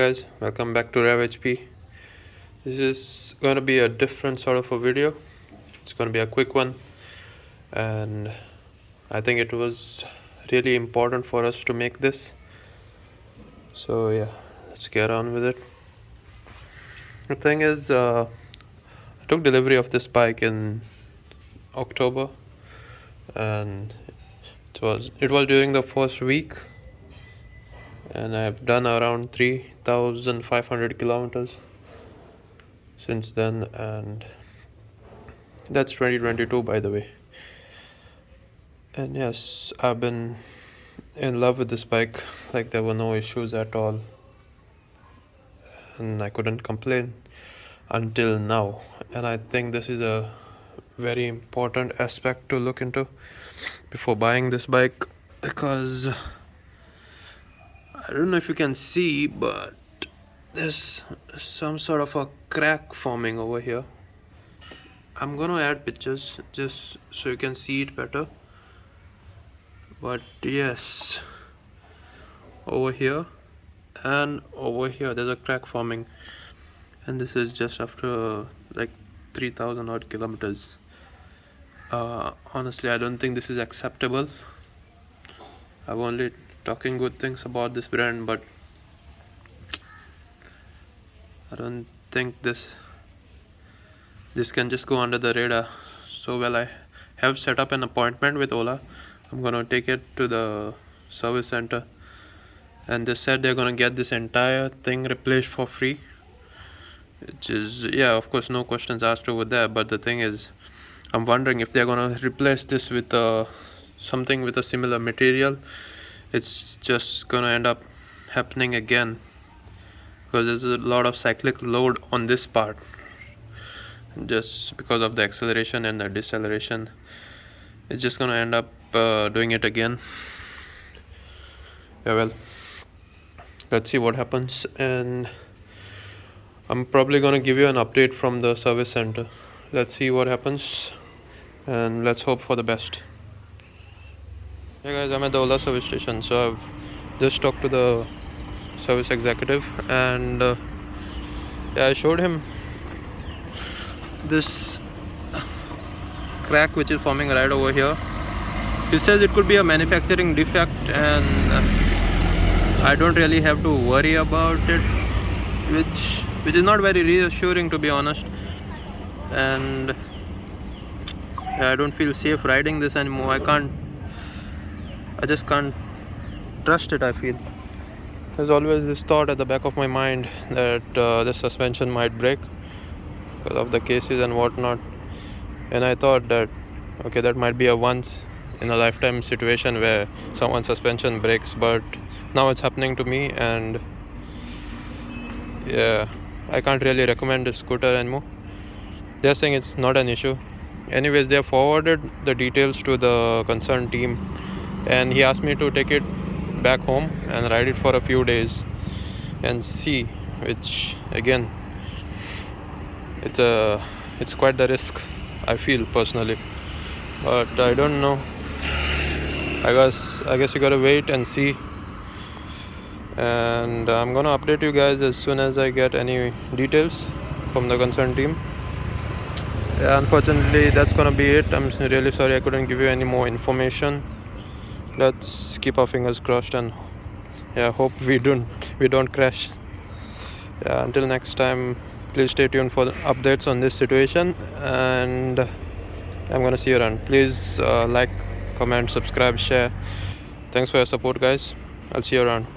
guys, welcome back to RevHp. This is going to be a different sort of a video. It's going to be a quick one, and I think it was really important for us to make this. So yeah, let's get on with it. The thing is, I took delivery of this bike in October, and it was during the first week, and I've done around 3,500 kilometers since then, and that's 2022, by the way. And yes, I've been in love with this bike. Like, there were no issues at all, and I couldn't complain until now. And I think this is a very important aspect to look into before buying this bike, because I don't know if you can see, but there's some sort of a crack forming over here. I'm gonna add pictures just so you can see it better. But yes, over here and over here there's a crack forming, and this is just after like 3,000 odd kilometers. Honestly, I don't think this is acceptable. I've only talking good things about this brand, but I don't think this can just go under the radar. So well, I have set up an appointment with Ola. I'm gonna take it to the service center, and they said they're gonna get this entire thing replaced for free, which is, yeah, of course, no questions asked over there. But the thing is, I'm wondering if they're gonna replace this with something with a similar material. It's just gonna end up happening again, because there's a lot of cyclic load on this part, just because of the acceleration and the deceleration. It's just gonna end up doing it again. Yeah, well, let's see what happens, and I'm probably gonna give you an update from the service center. Let's see what happens, and let's hope for the best. Hey guys, I'm at the Ola service station. So I've just talked to the service executive, and yeah, I showed him this crack which is forming right over here. He says it could be a manufacturing defect, and I don't really have to worry about it, which is not very reassuring, to be honest. And yeah, I don't feel safe riding this anymore. I just can't trust it. I feel there's always this thought at the back of my mind that the suspension might break because of the cases and whatnot. And I thought that, okay, that might be a once in a lifetime situation where someone's suspension breaks, but now it's happening to me, and yeah, I can't really recommend this scooter anymore. They're saying it's not an issue. Anyways, they have forwarded the details to the concerned team, and he asked me to take it back home and ride it for a few days and see, which again, it's quite the risk, I feel personally, but I don't know. I guess you gotta wait and see, and I'm gonna update you guys as soon as I get any details from the concerned team. Yeah, unfortunately, that's gonna be it. I'm really sorry I couldn't give you any more information. Let's keep our fingers crossed, and yeah, hope we don't crash. Yeah, until next time, please stay tuned for the updates on this situation, and I'm gonna see you around. Please like, comment, subscribe, share. Thanks for your support, guys. I'll see you around.